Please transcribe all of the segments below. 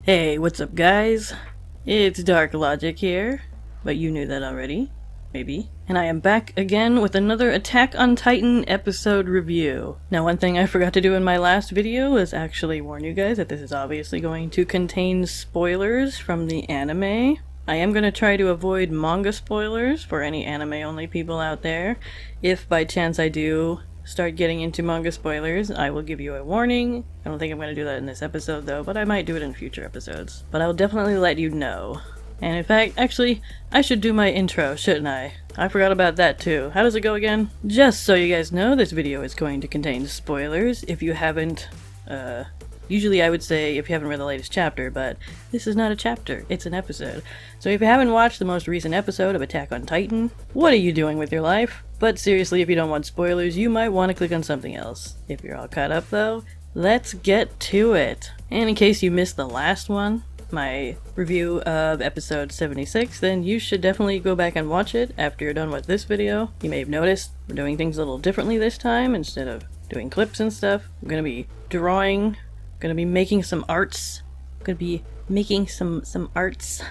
Hey, what's up guys? It's DarkLogic here, but you knew that already, maybe. And I am back again with another Attack on Titan episode review. Now one thing I forgot to do in my last video was actually warn you guys that this is obviously going to contain spoilers from the anime. I am going to try to avoid manga spoilers for any anime-only people out there. If by chance I do start getting into manga spoilers, I will give you a warning. I don't think I'm going to do that in this episode though, but I might do it in future episodes. But I will definitely let you know. And in fact, actually, I should do my intro, shouldn't I? I forgot about that too. How does it go again? Just so you guys know, this video is going to contain spoilers. If you haven't, usually I would say if you haven't read the latest chapter, but this is not a chapter, it's an episode. So if you haven't watched the most recent episode of Attack on Titan, what are you doing with your life? But seriously, if you don't want spoilers, you might want to click on something else. If you're all caught up though, let's get to it. And in case you missed the last one, my review of episode 76, then you should definitely go back and watch it after you're done with this video. You may have noticed we're doing things a little differently this time. Instead of doing clips and stuff, I'm gonna be drawing, gonna be making some arts, gonna be making some arts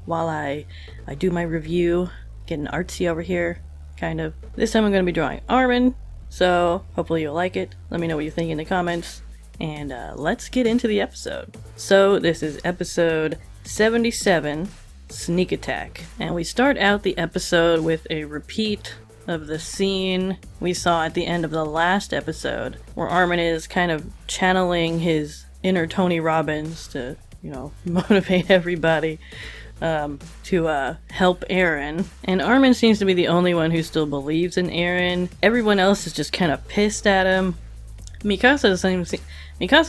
while I do my review, getting artsy over here, kind of. This time I'm gonna be drawing Armin, so hopefully you'll like it. Let me know what you think in the comments. And let's get into the episode. So this is episode 77, Sneak Attack. And we start out the episode with a repeat of the scene we saw at the end of the last episode, where Armin is kind of channeling his inner Tony Robbins to, you know, motivate everybody to help Aaron. And Armin seems to be the only one who still believes in Aaron. Everyone else is just kind of pissed at him. Mikasa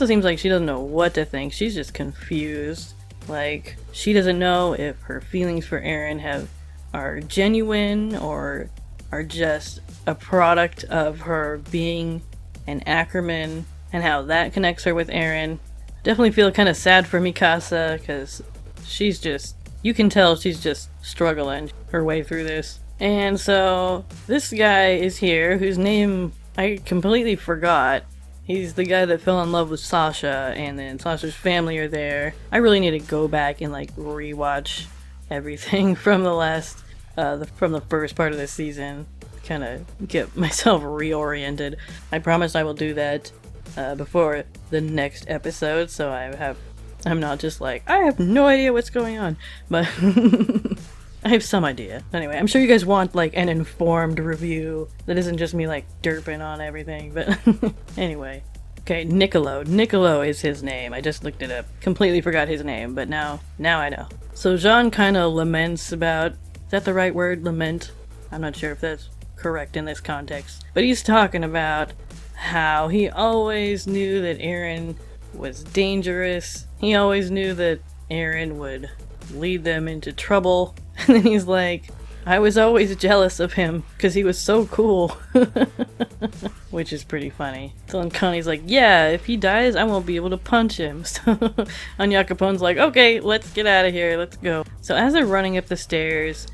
seems like she doesn't know what to think. She's just confused. Like, she doesn't know if her feelings for Aaron are genuine or are just a product of her being an Ackerman and how that connects her with Aaron. Definitely feel kind of sad for Mikasa because she's just, you can tell she's just struggling her way through this. And so this guy is here whose name I completely forgot. He's the guy that fell in love with Sasha, and then Sasha's family are there. I really need to go back and like rewatch everything from the last, from the first part of the season, kind of get myself reoriented. I promise I will do that before the next episode, so I'm not just like, I have no idea what's going on, but I have some idea. Anyway, I'm sure you guys want like an informed review that isn't just me like derping on everything, but anyway. Okay, Niccolo is his name. I just looked it up. Completely forgot his name, but now I know. So Jean kind of laments about, is that the right word, lament? I'm not sure if that's correct in this context, but he's talking about how he always knew that Aaron was dangerous. He always knew that Aaron would lead them into trouble. And then he's like, I was always jealous of him because he was so cool. Which is pretty funny. So then Connie's like, yeah, if he dies, I won't be able to punch him. So Anya Capone's like, okay, let's get out of here, let's go. So as they're running up the stairs,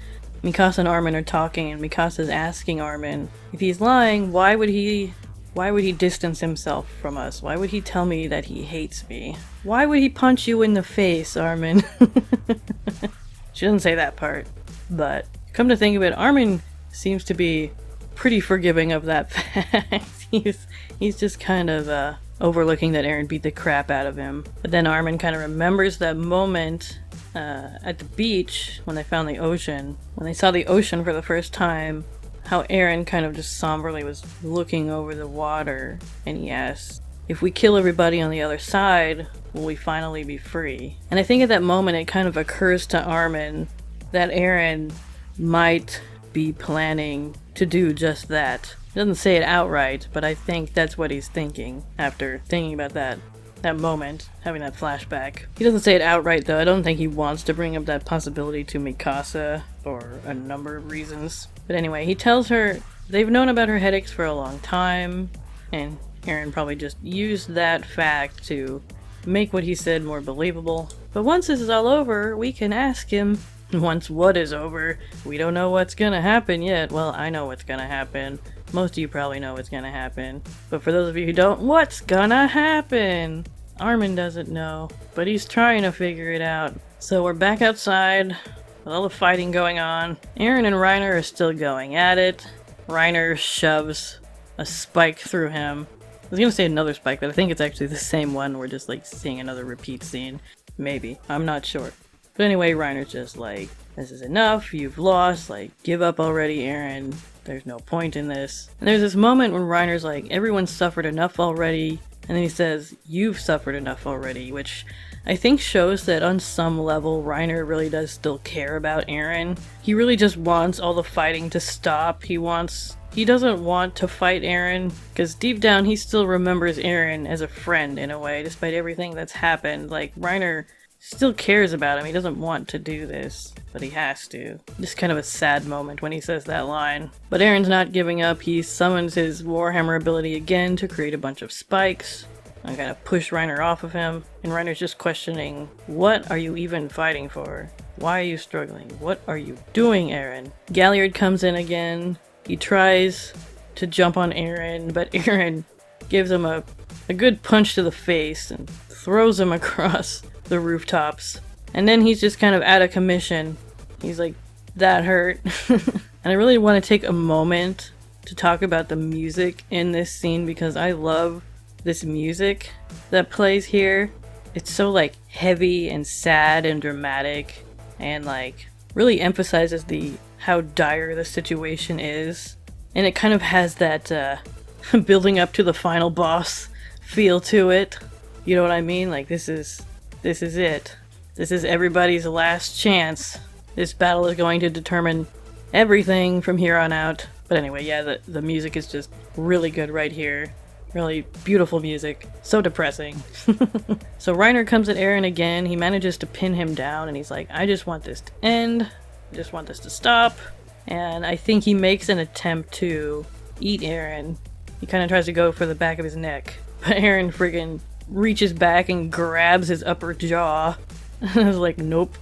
Mikasa and Armin are talking, and Mikasa's asking Armin, if he's lying, why would he distance himself from us? Why would he tell me that he hates me? Why would he punch you in the face, Armin? She doesn't say that part, but come to think of it, Armin seems to be pretty forgiving of that fact. He's just kind of overlooking that Aaron beat the crap out of him. But then Armin kind of remembers that moment at the beach when they found the ocean. When they saw the ocean for the first time, how Aaron kind of just somberly was looking over the water, and he asked, if we kill everybody on the other side, will we finally be free? And I think at that moment it kind of occurs to Armin that Aaron might be planning to do just that. He doesn't say it outright, but I think that's what he's thinking after thinking about that moment, having that flashback. He doesn't say it outright though. I don't think he wants to bring up that possibility to Mikasa for a number of reasons. But anyway, he tells her they've known about her headaches for a long time, and Aaron probably just used that fact to make what he said more believable. But once this is all over, we can ask him. Once what is over, we don't know what's gonna happen yet. Well, I know what's gonna happen. Most of you probably know what's gonna happen. But for those of you who don't, what's gonna happen? Armin doesn't know, but he's trying to figure it out. So we're back outside with all the fighting going on. Aaron and Reiner are still going at it. Reiner shoves a spike through him. I was gonna say another spike, but I think it's actually the same one. We're just like seeing another repeat scene. Maybe. I'm not sure. But anyway, Reiner's just like, this is enough, you've lost, like, give up already, Aaron. There's no point in this. And there's this moment when Reiner's like, everyone's suffered enough already. And then he says, you've suffered enough already, which I think shows that on some level, Reiner really does still care about Aaron. He really just wants all the fighting to stop. He doesn't want to fight Aaron, because deep down he still remembers Aaron as a friend in a way, despite everything that's happened. Like, Reiner still cares about him. He doesn't want to do this, but he has to. Just kind of a sad moment when he says that line. But Aaron's not giving up. He summons his Warhammer ability again to create a bunch of spikes. I gotta push Reiner off of him, and Reiner's just questioning, what are you even fighting for? Why are you struggling? What are you doing, Aaron? Galliard comes in again. He tries to jump on Aaron, but Aaron gives him a good punch to the face and throws him across the rooftops. And then he's just kind of out of commission. He's like, that hurt. And I really want to take a moment to talk about the music in this scene, because I love this music that plays here. It's so like heavy and sad and dramatic, and like really emphasizes how dire the situation is. And it kind of has that building up to the final boss feel to it. You know what I mean? Like, this is it. This is everybody's last chance. This battle is going to determine everything from here on out. But anyway, yeah, the music is just really good right here. Really beautiful music. So depressing. So Reiner comes at Aaron again. He manages to pin him down, and he's like, I just want this to end. I just want this to stop. And I think he makes an attempt to eat Aaron. He kind of tries to go for the back of his neck. But Aaron friggin' reaches back and grabs his upper jaw. I was like, nope.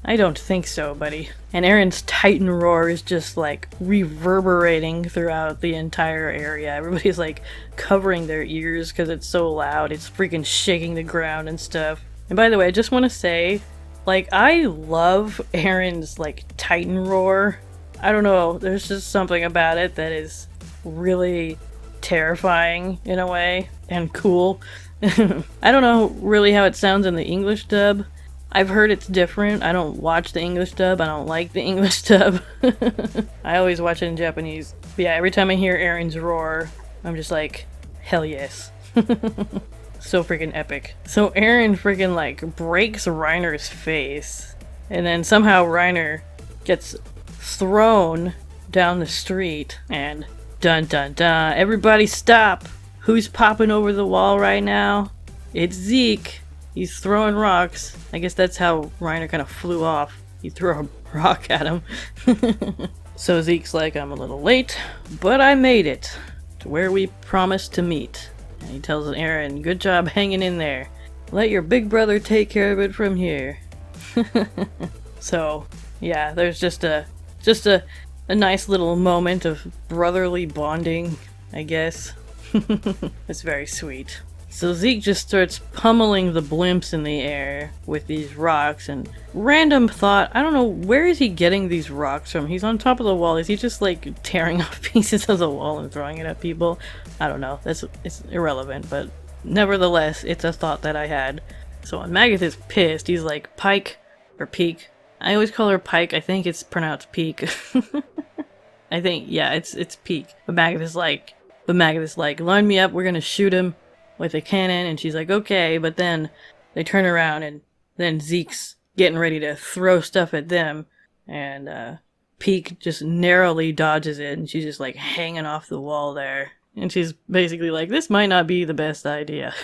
I don't think so, buddy. And Aaron's Titan roar is just like reverberating throughout the entire area. Everybody's like covering their ears because it's so loud. It's freaking shaking the ground and stuff. And by the way, I just want to say, like, I love Aaron's like Titan roar. I don't know, there's just something about it that is really terrifying in a way, and cool. I don't know really how it sounds in the English dub. I've heard it's different. I don't watch the English dub. I don't like the English dub. I always watch it in Japanese. But yeah, every time I hear Aaron's roar, I'm just like, hell yes. So freaking epic. So Aaron freaking like breaks Reiner's face, and then somehow Reiner gets thrown down the street, and dun dun dun, everybody stop! Who's popping over the wall right now? It's Zeke. He's throwing rocks. I guess that's how Reiner kind of flew off. He threw a rock at him. So Zeke's like, I'm a little late, but I made it to where we promised to meet. And he tells Aaron, good job hanging in there. Let your big brother take care of it from here. So, yeah, there's just a nice little moment of brotherly bonding, I guess. It's very sweet. So Zeke just starts pummeling the blimps in the air with these rocks, and random thought, I don't know, where is he getting these rocks from? He's on top of the wall. Is he just like tearing off pieces of the wall and throwing it at people? I don't know. It's irrelevant, but nevertheless, it's a thought that I had. So when Magath is pissed, he's like, Pike, or Peak. I always call her Pike. I think it's pronounced Peak. I think, yeah, it's Peak. But Magath is like, line me up, we're gonna shoot him with a cannon. And she's like, okay, but then they turn around, and then Zeke's getting ready to throw stuff at them, and Peak just narrowly dodges it, and she's just like hanging off the wall there. And she's basically like, this might not be the best idea.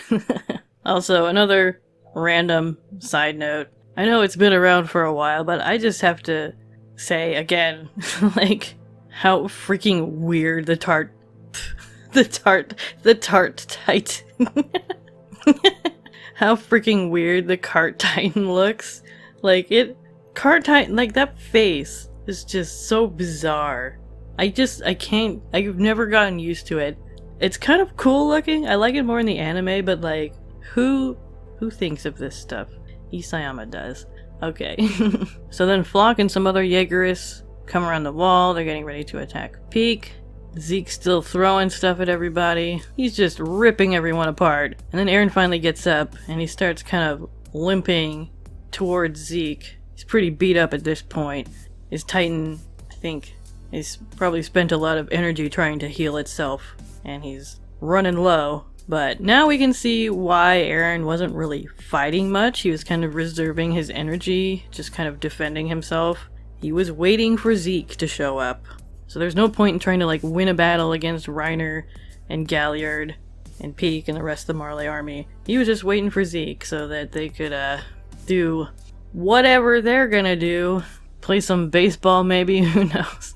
Also, another random side note. I know it's been around for a while, but I just have to say again, like, how freaking weird the tart Titan. How freaking weird the cart Titan looks. Like, cart Titan, like, that face is just so bizarre. I've never gotten used to it. It's kind of cool looking. I like it more in the anime, but like, Who thinks of this stuff? Isayama does. Okay. So then Flock and some other Jaegerists come around the wall. They're getting ready to attack Peak. Zeke's still throwing stuff at everybody. He's just ripping everyone apart. And then Aaron finally gets up and he starts kind of limping towards Zeke. He's pretty beat up at this point. His Titan, I think, has probably spent a lot of energy trying to heal itself. And he's running low. But now we can see why Aaron wasn't really fighting much. He was kind of reserving his energy, just kind of defending himself. He was waiting for Zeke to show up. So there's no point in trying to like win a battle against Reiner and Galliard and Peak and the rest of the Marley army. He was just waiting for Zeke so that they could do whatever they're gonna do. Play some baseball maybe, who knows.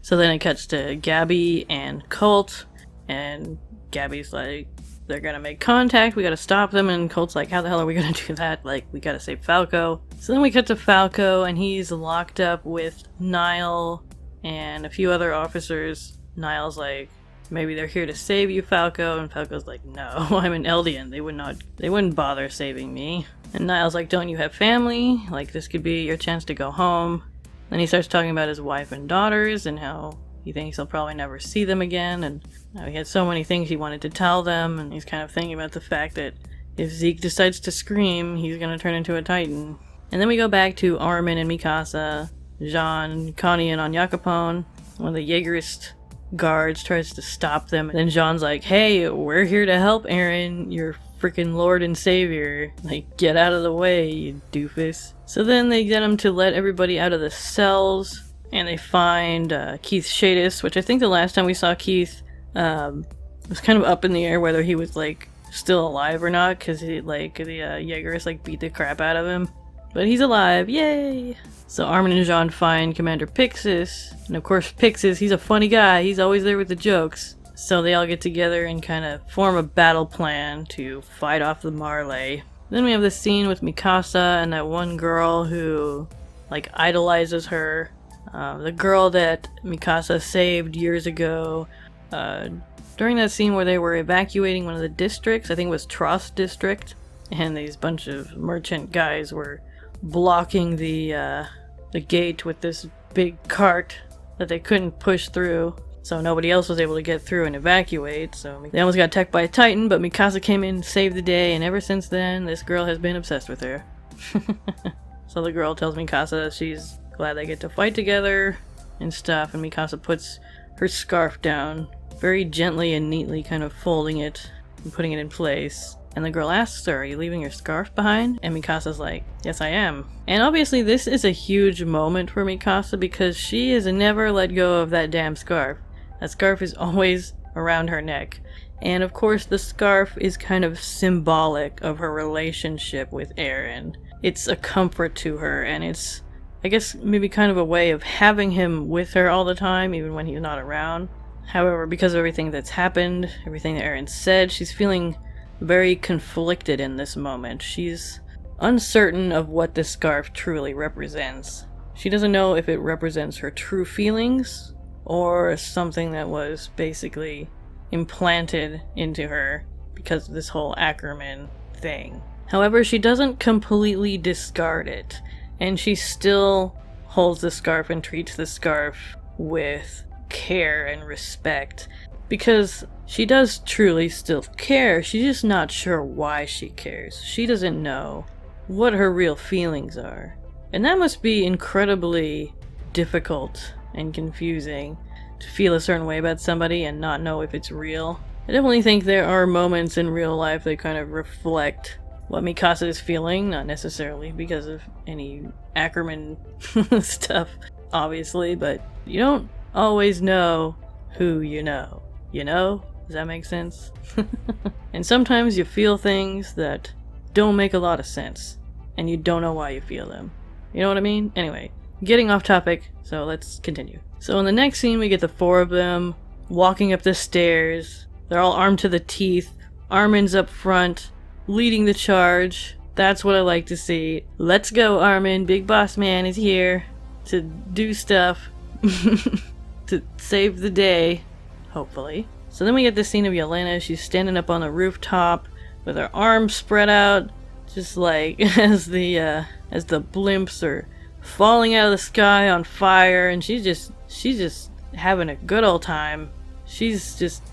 So then it cuts to Gabby and Colt, and Gabby's like, they're gonna make contact, we gotta stop them, and Colt's like, how the hell are we gonna do that? Like, we gotta save Falco. So then we cut to Falco, and he's locked up with Nile and a few other officers. Niall's like, maybe they're here to save you, Falco, and Falco's like, no, I'm an Eldian, they wouldn't bother saving me. And Niall's like, don't you have family? Like, this could be your chance to go home. Then he starts talking about his wife and daughters, and how he thinks he'll probably never see them again, and how he had so many things he wanted to tell them, and he's kind of thinking about the fact that if Zeke decides to scream, he's gonna turn into a Titan. And then we go back to Armin and Mikasa, Jean, Connie, and Onyakapon. One of the Jaegerist guards tries to stop them, and then Jean's like, hey, we're here to help Aaron, your freaking lord and savior. Like, get out of the way, you doofus. So then they get him to let everybody out of the cells, and they find Keith Shadis, which I think the last time we saw Keith was kind of up in the air whether he was like still alive or not, because the Jaegerists like beat the crap out of him. But he's alive, yay! So Armin and Jean find Commander Pixis, and of course Pixis, he's a funny guy, he's always there with the jokes. So they all get together and kind of form a battle plan to fight off the Marley. Then we have this scene with Mikasa and that one girl who like idolizes her. The girl that Mikasa saved years ago, during that scene where they were evacuating one of the districts, I think it was Trost District, and these bunch of merchant guys were blocking the gate with this big cart that they couldn't push through, so nobody else was able to get through and evacuate. So they almost got attacked by a Titan, but Mikasa came in and saved the day, and ever since then, this girl has been obsessed with her. So the girl tells Mikasa she's glad they get to fight together and stuff, and Mikasa puts her scarf down, very gently and neatly kind of folding it and putting it in place. And the girl asks her, are you leaving your scarf behind? And Mikasa's like, yes I am. And obviously this is a huge moment for Mikasa because she has never let go of that damn scarf. That scarf is always around her neck. And of course the scarf is kind of symbolic of her relationship with Aaron. It's a comfort to her, and it's, I guess, maybe kind of a way of having him with her all the time, even when he's not around. However, because of everything that's happened, everything that Aaron said, she's feeling very conflicted in this moment. She's uncertain of what this scarf truly represents. She doesn't know if it represents her true feelings or something that was basically implanted into her because of this whole Ackerman thing. However, she doesn't completely discard it, and she still holds the scarf and treats the scarf with care and respect, because she does truly still care. She's just not sure why she cares. She doesn't know what her real feelings are. And that must be incredibly difficult and confusing, to feel a certain way about somebody and not know if it's real. I definitely think there are moments in real life that kind of reflect what Mikasa is feeling, not necessarily because of any Ackerman stuff, obviously, but you don't always know who you know. You know? Does that make sense? And sometimes you feel things that don't make a lot of sense, and you don't know why you feel them. You know what I mean? Anyway, getting off topic, so let's continue. So in the next scene, we get the four of them walking up the stairs. They're all armed to the teeth. Armin's up front, leading the charge. That's what I like to see. Let's go, Armin. Big boss man is here to do stuff. To save the day, hopefully. So then we get this scene of Yelena. She's standing up on the rooftop with her arms spread out, just like as the blimps are falling out of the sky on fire, and she's just having a good old time. She's just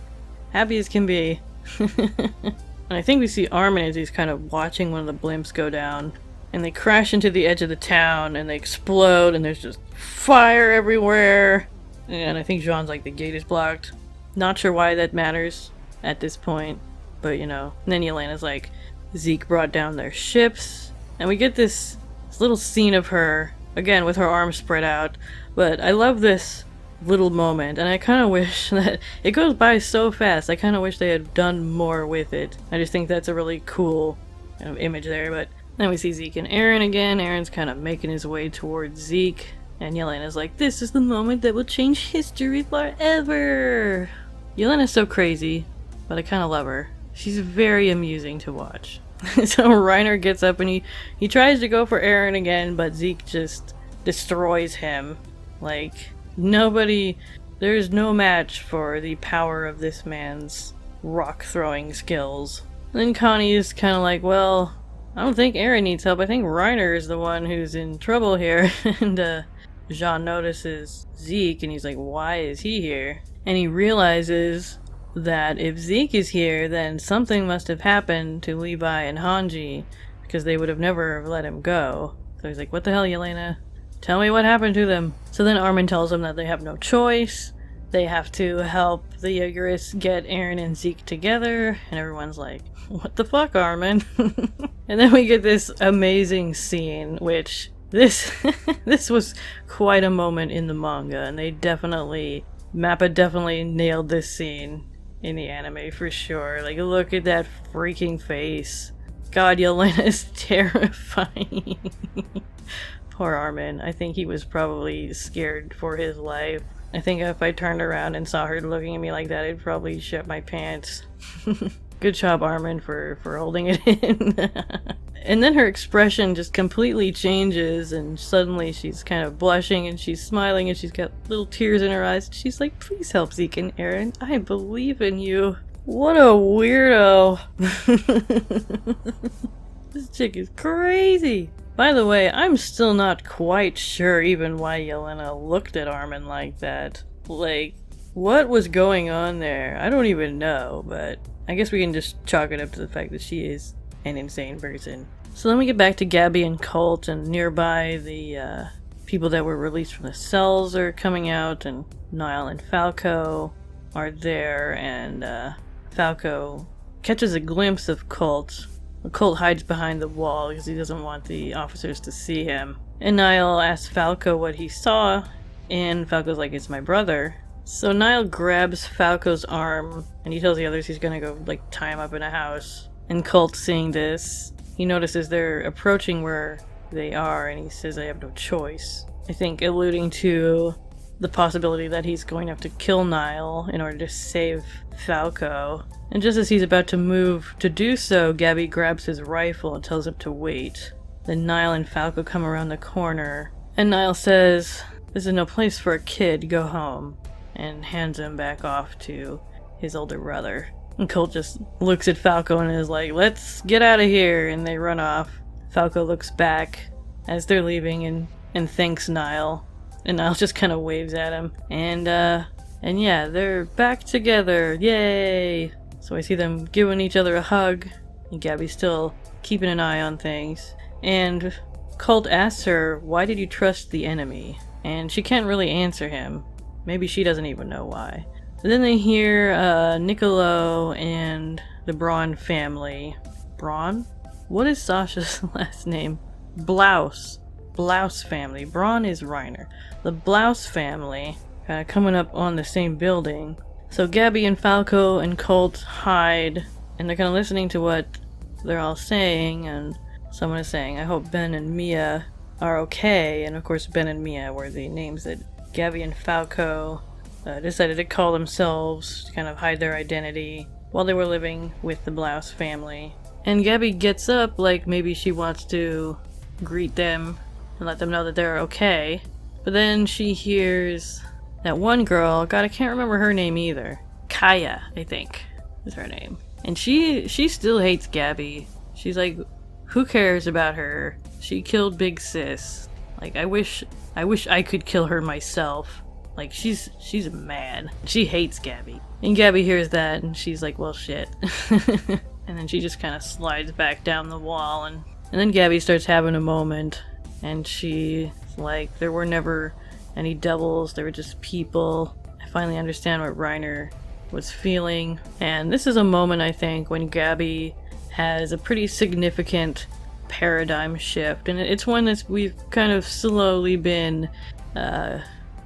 happy as can be. And I think we see Armin as he's kind of watching one of the blimps go down. And they crash into the edge of the town, and they explode, and there's just fire everywhere. And I think Jean's like, the gate is blocked. Not sure why that matters at this point, but you know. And then Yelena's like, Zeke brought down their ships. And we get this little scene of her, again, with her arms spread out. But I love this little moment, and I kind of wish that it goes by so fast. I kind of wish they had done more with it. I just think that's a really cool kind of image there. But then we see Zeke and Aaron again. Aaron's kind of making his way towards Zeke, and Yelena's like, this is the moment that will change history forever. Yelena's so crazy, but I kind of love her. She's very amusing to watch. So Reiner gets up and he tries to go for Aaron again, but Zeke just destroys him. Like, there's no match for the power of this man's rock throwing skills. And then Connie is kind of like, well, I don't think Aaron needs help. I think Reiner is the one who's in trouble here. And Jean notices Zeke and he's like, why is he here? And he realizes that if Zeke is here, then something must have happened to Levi and Hanji, because they would have never let him go. So he's like, what the hell, Yelena? Tell me what happened to them. So then Armin tells them that they have no choice. They have to help the Ugress get Aaron and Zeke together. And everyone's like, what the fuck, Armin? And then we get this amazing scene, which this was quite a moment in the manga. And Mappa definitely nailed this scene in the anime for sure. Like, look at that freaking face. God, Yelena is terrifying. Poor Armin. I think he was probably scared for his life. I think if I turned around and saw her looking at me like that, I'd probably shit my pants. Good job, Armin, for holding it in. And then her expression just completely changes, and suddenly she's kind of blushing and she's smiling and she's got little tears in her eyes. She's like, please help Zeke and Aaron. I believe in you. What a weirdo. This chick is crazy. By the way, I'm still not quite sure even why Yelena looked at Armin like that. Like, what was going on there? I don't even know, but I guess we can just chalk it up to the fact that she is an insane person. So then we get back to Gabby and Colt, and nearby the people that were released from the cells are coming out, and Niall and Falco are there, and Falco catches a glimpse of Colt. Colt hides behind the wall because he doesn't want the officers to see him. And Niall asks Falco what he saw, and Falco's like, it's my brother. So Niall grabs Falco's arm, and he tells the others he's gonna go, like, tie him up in a house. And Colt, seeing this, he notices they're approaching where they are, and he says they have no choice. I think alluding to the possibility that he's going to have to kill Niall in order to save Falco. And just as he's about to move to do so, Gabby grabs his rifle and tells him to wait. Then Niall and Falco come around the corner, and Niall says, this is no place for a kid, go home, and hands him back off to his older brother. And Colt just looks at Falco and is like, let's get out of here, and they run off. Falco looks back as they're leaving and thanks Niall. And Niall just kind of waves at him. And yeah, they're back together. Yay! So I see them giving each other a hug. And Gabby's still keeping an eye on things. And Colt asks her, why did you trust the enemy? And she can't really answer him. Maybe she doesn't even know why. But then they hear Niccolo and the Braun family. Braun? What is Sasha's last name? Blouse. Blouse family. Braun is Reiner. The Blouse family coming up on the same building. So Gabby and Falco and Colt hide, and they're kind of listening to what they're all saying, and someone is saying, I hope Ben and Mia are okay. And of course Ben and Mia were the names that Gabby and Falco decided to call themselves to kind of hide their identity while they were living with the Blouse family. And Gabby gets up like maybe she wants to greet them and let them know that they're okay. But then she hears that one girl, God, I can't remember her name either. Kaya, I think, is her name. And she still hates Gabby. She's like, who cares about her? She killed Big Sis. Like, I wish I could kill her myself. Like, she's mad. She hates Gabby. And Gabby hears that, and she's like, well, shit. And then she just kind of slides back down the wall, and then Gabby starts having a moment, and she's like, there were never any devils, they were just people. I finally understand what Reiner was feeling. And this is a moment, I think, when Gabby has a pretty significant paradigm shift, and it's one that we've kind of slowly been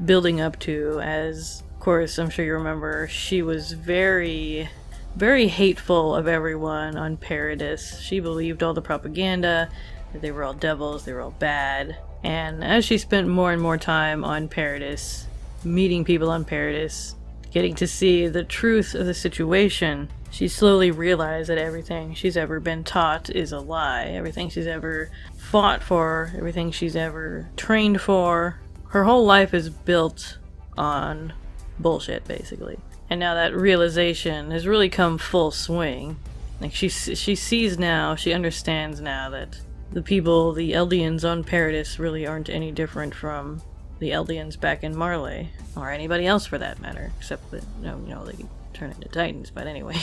building up to, as, of course, I'm sure you remember, she was very, very hateful of everyone on Paradis. She believed all the propaganda, that they were all devils, they were all bad. And as she spent more and more time on Paradis, meeting people on Paradis, getting to see the truth of the situation, she slowly realized that everything she's ever been taught is a lie. Everything she's ever fought for, everything she's ever trained for, her whole life is built on bullshit, basically. And now that realization has really come full swing. Like, she sees now, she understands now that the people, the Eldians on Paradis, really aren't any different from the Eldians back in Marley, or anybody else for that matter, except that, they can turn into Titans, but anyway.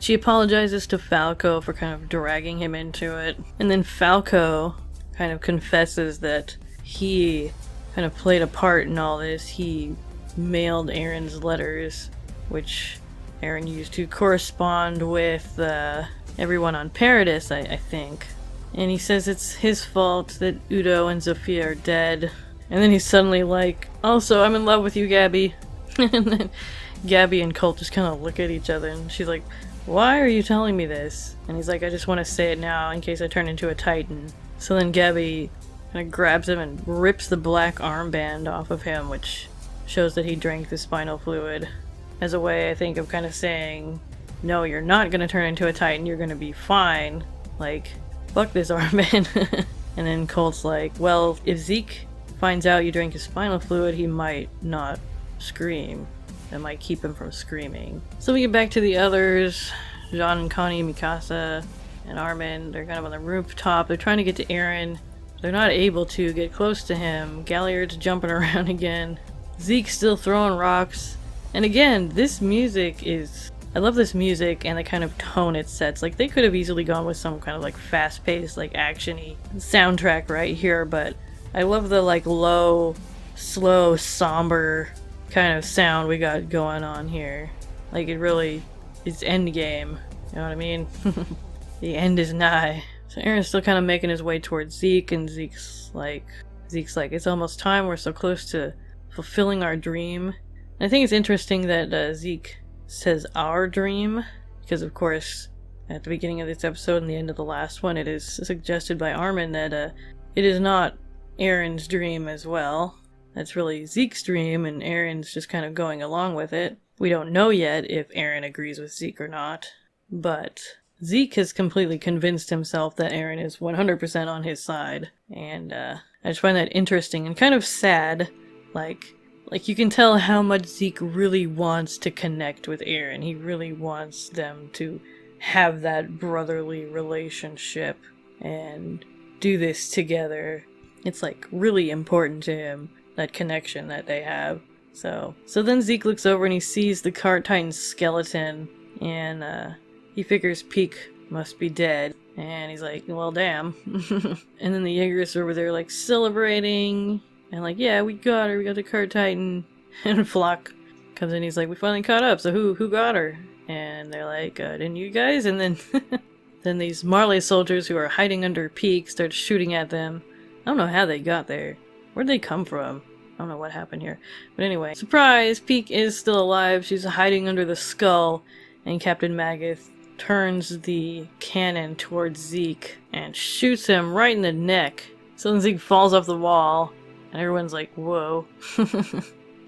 She apologizes to Falco for kind of dragging him into it, and then Falco kind of confesses that he kind of played a part in all this. He mailed Aaron's letters, which Aaron used to correspond with everyone on Paradis, I think. And he says it's his fault that Udo and Zofia are dead. And then he's suddenly like, also, I'm in love with you, Gabby. And then Gabby and Colt just kind of look at each other, and she's like, why are you telling me this? And he's like, I just want to say it now in case I turn into a Titan. So then Gabby kind of grabs him and rips the black armband off of him, which shows that he drank the spinal fluid, as a way, I think, of kind of saying, no, you're not going to turn into a Titan, you're going to be fine. Like, fuck this armband. And then Colt's like, well, if Zeke finds out you drank his spinal fluid, he might not scream. That might keep him from screaming. So we get back to the others. Jean and Connie, Mikasa, and Armin. They're kind of on the rooftop. They're trying to get to Aaron. They're not able to get close to him. Galliard's jumping around again. Zeke's still throwing rocks. And again, this music is... I love this music and the kind of tone it sets. Like, they could have easily gone with some kind of, like, fast-paced, like, action-y soundtrack right here, but I love the, like, low, slow, somber kind of sound we got going on here. Like, it really is endgame. You know what I mean? The end is nigh. So Aaron's still kind of making his way towards Zeke, and Zeke's like, it's almost time, we're so close to fulfilling our dream. And I think it's interesting that Zeke says our dream, because of course, at the beginning of this episode and the end of the last one, it is suggested by Armin that it is not Aaron's dream as well. That's really Zeke's dream, and Aaron's just kind of going along with it. We don't know yet if Aaron agrees with Zeke or not, but Zeke has completely convinced himself that Aaron is 100% on his side, and I just find that interesting and kind of sad. Like you can tell how much Zeke really wants to connect with Aaron. He really wants them to have that brotherly relationship and do this together. It's like really important to him, that connection that they have. So then Zeke looks over and he sees the Cart Titan's skeleton, and he figures Peak must be dead. And he's like, well, damn. And then the Jaegers are over there, like, celebrating. And like, yeah, we got her. We got the Cart Titan. And Flock comes in. He's like, we finally caught up. So who got her? And they're like, didn't you guys? And then then these Marley soldiers who are hiding under Peak start shooting at them. I don't know how they got there. Where'd they come from? I don't know what happened here. But anyway, surprise! Peak is still alive. She's hiding under the skull. And Captain Magath turns the cannon towards Zeke and shoots him right in the neck. So then Zeke falls off the wall. And everyone's like, whoa.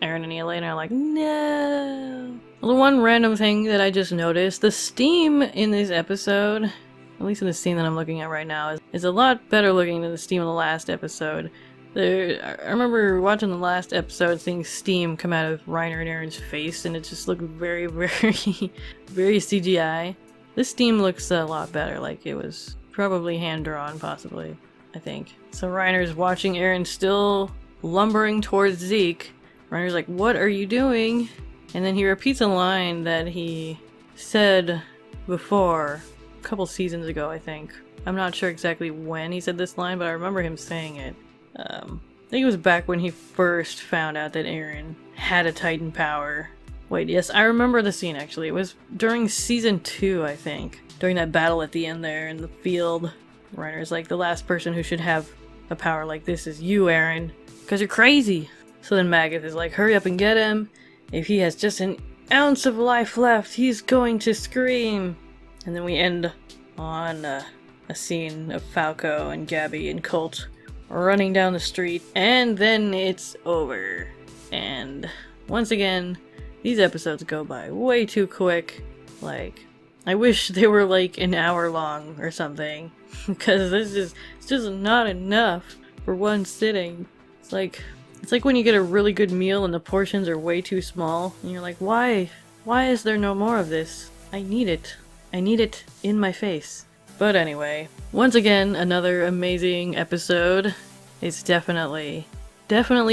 Aaron and Elena are like, no. Well, the one random thing that I just noticed, the steam in this episode, at least in the scene that I'm looking at right now, is a lot better looking than the steam in the last episode. I remember watching the last episode, seeing steam come out of Reiner and Aaron's face, and it just looked very, very, very CGI. This steam looks a lot better, like it was probably hand-drawn, possibly, I think. So Reiner's watching Aaron still lumbering towards Zeke. Reiner's like, what are you doing? And then he repeats a line that he said before, a couple seasons ago, I think. I'm not sure exactly when he said this line, but I remember him saying it. I think it was back when he first found out that Aaron had a Titan power. Wait, yes, I remember the scene actually. It was during season 2, I think. During that battle at the end there in the field. Reiner's like, the last person who should have a power like this is you, Aaron. Because you're crazy. So then Magath is like, hurry up and get him. If he has just an ounce of life left, he's going to scream. And then we end on a scene of Falco and Gabby and Colt running down the street, and then it's over. And once again, these episodes go by way too quick. Like, I wish they were like an hour long or something, because it's just not enough for one sitting. It's like when you get a really good meal and the portions are way too small, and you're like, why is there no more of this? I need it in my face. But anyway, once again, another amazing episode. It's definitely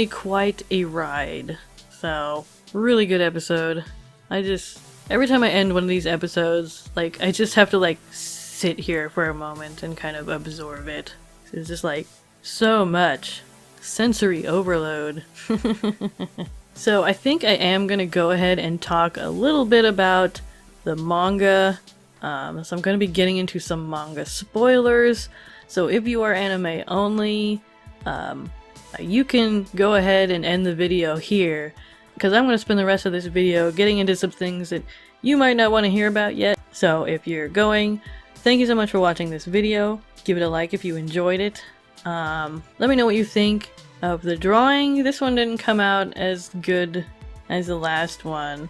quite a ride. So, really good episode. Every time I end one of these episodes, like, I just have to, like, sit here for a moment and kind of absorb it. It's just, like, so much sensory overload. So, I think I am gonna go ahead and talk a little bit about the manga. So I'm going to be getting into some manga spoilers. So if you are anime only, you can go ahead and end the video here, because I'm going to spend the rest of this video getting into some things that you might not want to hear about yet. So if you're going, thank you so much for watching this video. Give it a like if you enjoyed it. Let me know what you think of the drawing. This one didn't come out as good as the last one.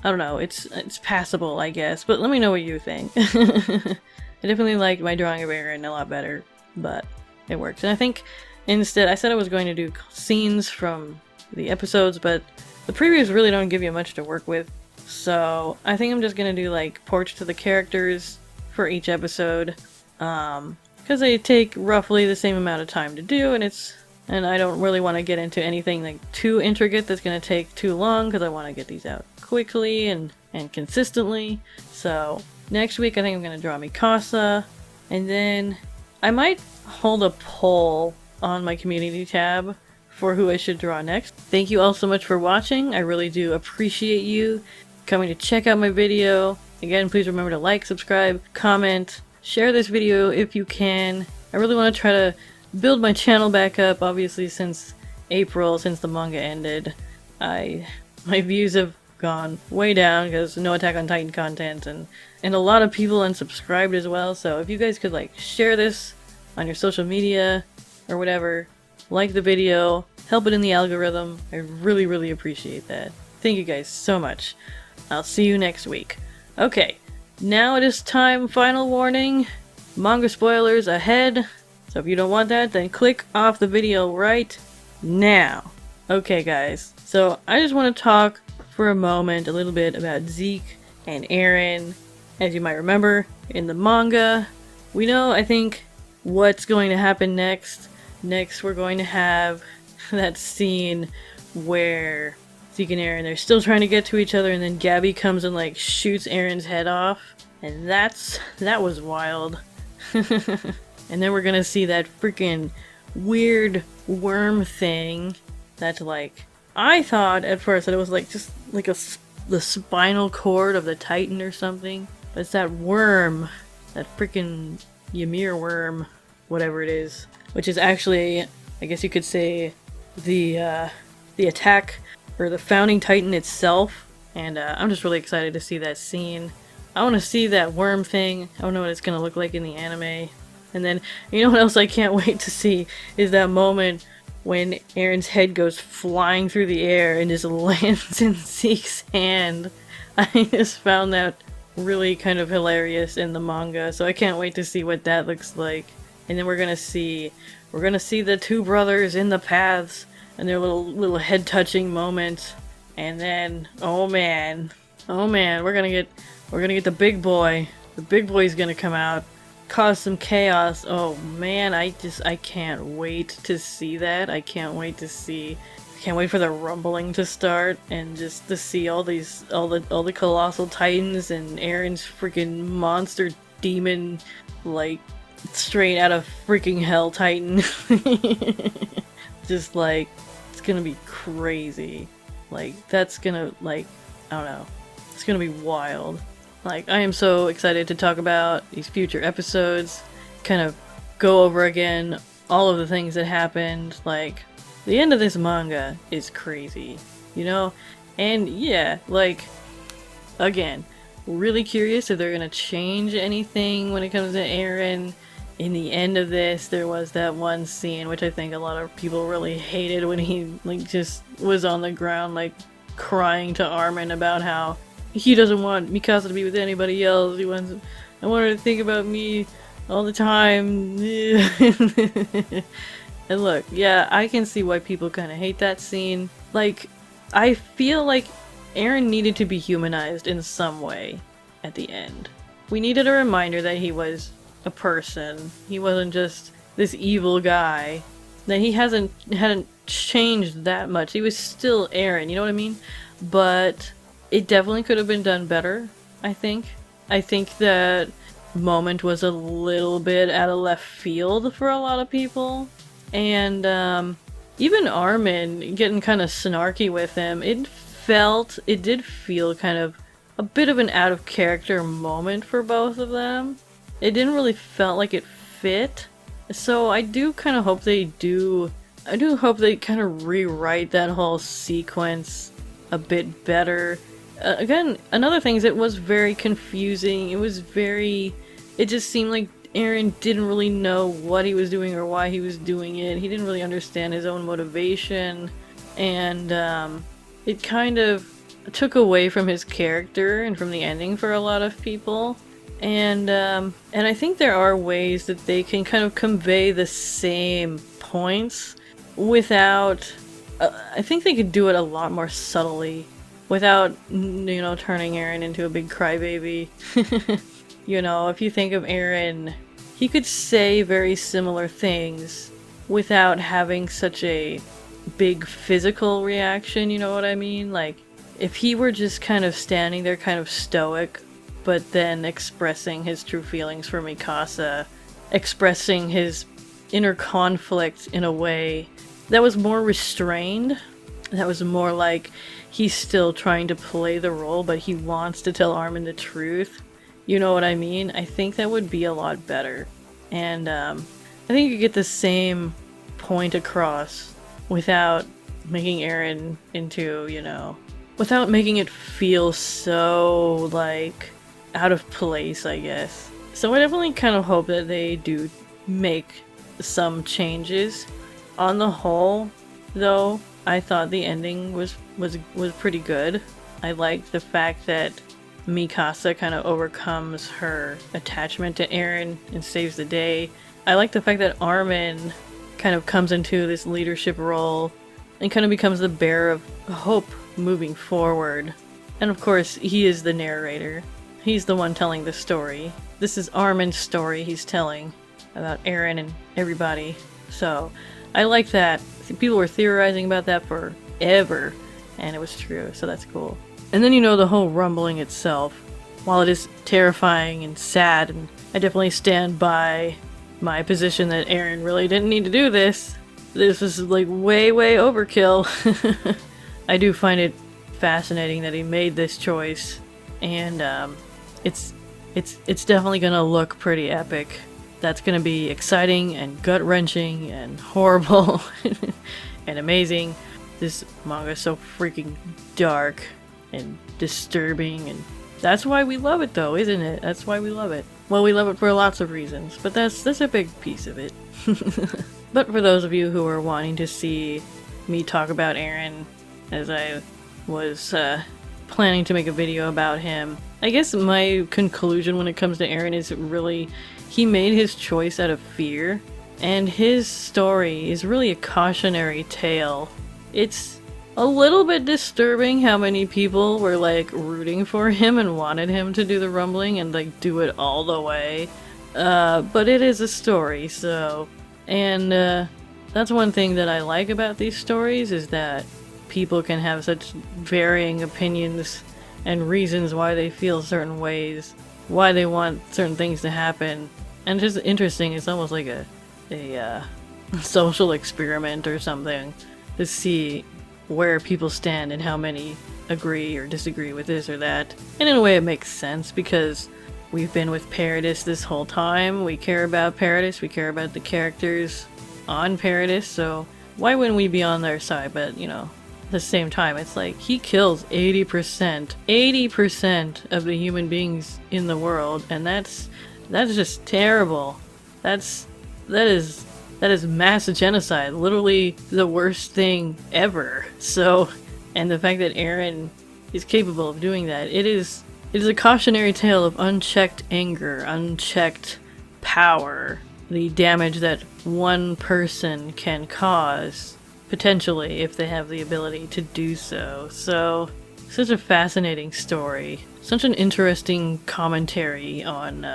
I don't know, it's passable, I guess, but let me know what you think. I definitely like my drawing of Aaron a lot better, but it works. And I think instead, I said I was going to do scenes from the episodes, but the previews really don't give you much to work with, so I think I'm just going to do like portraits of the characters for each episode, because they take roughly the same amount of time to do, and I don't really want to get into anything like too intricate that's going to take too long, because I want to get these out quickly and consistently. So next week I think I'm going to draw Mikasa, and then I might hold a poll on my community tab for who I should draw next. Thank you all so much for watching. I really do appreciate you coming to check out my video. Again, please remember to like, subscribe, comment, share this video if you can. I really want to try to build my channel back up. Obviously, since April, since the manga ended, my views have gone way down because no Attack on Titan content, and a lot of people unsubscribed as well. So if you guys could like share this on your social media or whatever, like the video, help it in the algorithm, I really appreciate that. Thank you guys so much. I'll see you next week. Okay, now it is time. Final warning, manga spoilers ahead. So if you don't want that, then click off the video right now. Okay guys, so I just want to talk for a moment a little bit about Zeke and Aaron. As you might remember, in the manga, we know, I think, what's going to happen next. Next we're going to have that scene where Zeke and Aaron, they're still trying to get to each other, and then Gabby comes and like shoots Aaron's head off, and that was wild. And then we're gonna see that freaking weird worm thing that, like, I thought at first that it was like just like the spinal cord of the Titan or something, but it's that worm, that freaking Ymir worm, whatever it is, which is actually, I guess you could say, the attack, or the founding Titan itself. And I'm just really excited to see that scene. I want to see that worm thing. I don't know what it's gonna look like in the anime. And then, you know what else I can't wait to see is that moment when Aaron's head goes flying through the air and just lands in Zeke's hand. I just found that really kind of hilarious in the manga, so I can't wait to see what that looks like. And then we're gonna see the two brothers in the paths and their little head touching moments. And then, oh man, we're gonna get We're gonna get the big boy. The big boy's gonna come out, cause some chaos. Oh man, I can't wait to see that. I can't wait for the rumbling to start and just to see all the colossal titans and Aaron's freaking monster demon, like straight out of freaking hell titan. Just like, it's gonna be crazy. Like, that's gonna, like, I don't know. It's gonna be wild. Like, I am so excited to talk about these future episodes, kind of go over again all of the things that happened. Like, the end of this manga is crazy, you know? And yeah, like, again, really curious if they're gonna change anything when it comes to Aaron. In the end of this, there was that one scene which I think a lot of people really hated when he, like, just was on the ground, like, crying to Armin about how he doesn't want Mikasa to be with anybody else. I want her to think about me all the time. And look, yeah, I can see why people kind of hate that scene. Like, I feel like Aaron needed to be humanized in some way at the end. We needed a reminder that he was a person. He wasn't just this evil guy. That he hadn't changed that much. He was still Aaron, you know what I mean? But it definitely could have been done better, I think. I think that moment was a little bit out of left field for a lot of people. And even Armin getting kind of snarky with him, it did feel kind of a bit of an out of character moment for both of them. It didn't really felt like it fit. So I do kind of hope I do hope they kind of rewrite that whole sequence a bit better. Again, another thing is it was very confusing. It just seemed like Aaron didn't really know what he was doing or why he was doing it. He didn't really understand his own motivation. And it kind of took away from his character and from the ending for a lot of people. And I think there are ways that they can kind of convey the same points without... I think they could do it a lot more subtly without, you know, turning Aaron into a big crybaby. You know, if you think of Aaron, he could say very similar things without having such a big physical reaction, you know what I mean? Like, if he were just kind of standing there kind of stoic, but then expressing his true feelings for Mikasa, expressing his inner conflict in a way that was more restrained, that was more like he's still trying to play the role, but he wants to tell Armin the truth. You know what I mean? I think that would be a lot better. And I think you could get the same point across without making Aaron into, you know, without making it feel so, like, out of place, I guess. So I definitely kind of hope that they do make some changes. On the whole, though, I thought the ending was pretty good. I liked the fact that Mikasa kind of overcomes her attachment to Aaron and saves the day. I like the fact that Armin kind of comes into this leadership role and kind of becomes the bearer of hope moving forward. And of course, he is the narrator. He's the one telling the story. This is Armin's story he's telling about Aaron and everybody. So, I like that. People were theorizing about that forever, and it was true, so that's cool. And then, you know, the whole rumbling itself, while it is terrifying and sad, and I definitely stand by my position that Aaron really didn't need to do this. This was, like, way, way overkill. I do find it fascinating that he made this choice, and it's definitely gonna look pretty epic. That's gonna be exciting and gut-wrenching and horrible and amazing. This manga is so freaking dark and disturbing, and that's why we love it, though, isn't it? That's why we love it. Well, we love it for lots of reasons, but that's a big piece of it. But for those of you who are wanting to see me talk about Aaron, as I was planning to make a video about him, I guess my conclusion when it comes to Aaron is really, he made his choice out of fear, and his story is really a cautionary tale. It's a little bit disturbing how many people were like rooting for him and wanted him to do the rumbling and like do it all the way. But it is a story, so... And that's one thing that I like about these stories, is that people can have such varying opinions and reasons why they feel certain ways, why they want certain things to happen. And it's just interesting, it's almost like a social experiment or something to see where people stand and how many agree or disagree with this or that. And in a way it makes sense, because we've been with Paradis this whole time. We care about Paradis, we care about the characters on Paradis, so why wouldn't we be on their side? But, you know, at the same time, it's like, he kills 80% of the human beings in the world, and that's just terrible. That is mass genocide, literally the worst thing ever. So, and the fact that Aaron is capable of doing that, it is a cautionary tale of unchecked anger, unchecked power, the damage that one person can cause, potentially, if they have the ability to do so. So, such a fascinating story. Such an interesting commentary on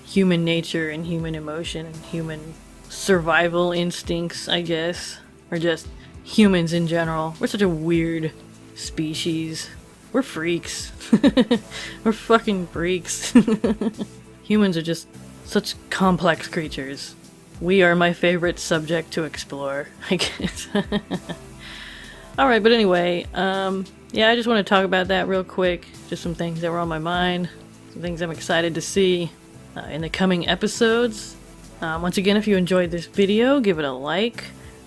human nature and human emotion and human survival instincts, I guess. Or just humans in general. We're such a weird species. We're freaks. We're fucking freaks. Humans are just such complex creatures. We are my favorite subject to explore, I guess. Alright, but anyway, yeah, I just want to talk about that real quick. Just some things that were on my mind. Some things I'm excited to see in the coming episodes. Once again, if you enjoyed this video, give it a like.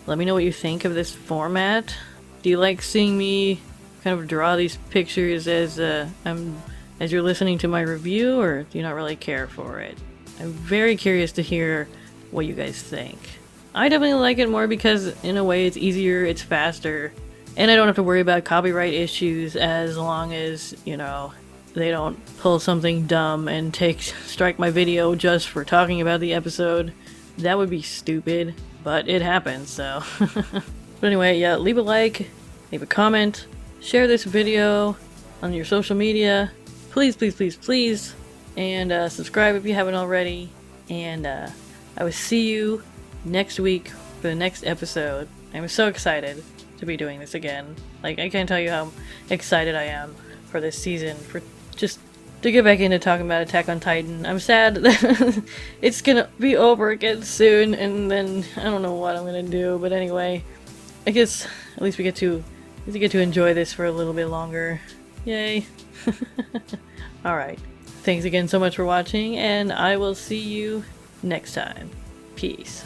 Let me know what you think of this format. Do you like seeing me kind of draw these pictures as you're listening to my review, or do you not really care for it? I'm very curious to hear what you guys think. I definitely like it more because, in a way, it's easier, it's faster, and I don't have to worry about copyright issues as long as, you know, they don't pull something dumb and strike my video just for talking about the episode. That would be stupid, but it happens, so. But anyway, yeah, leave a like, leave a comment, share this video on your social media, please, please, please, please, and subscribe if you haven't already, and I will see you next week for the next episode. I'm so excited to be doing this again. Like, I can't tell you how excited I am for this season, for just to get back into talking about Attack on Titan. I'm sad that it's gonna be over again soon, and then I don't know what I'm gonna do, but anyway, I guess at least we get to enjoy this for a little bit longer. Yay. Alright. Thanks again so much for watching, and I will see you next time. Peace.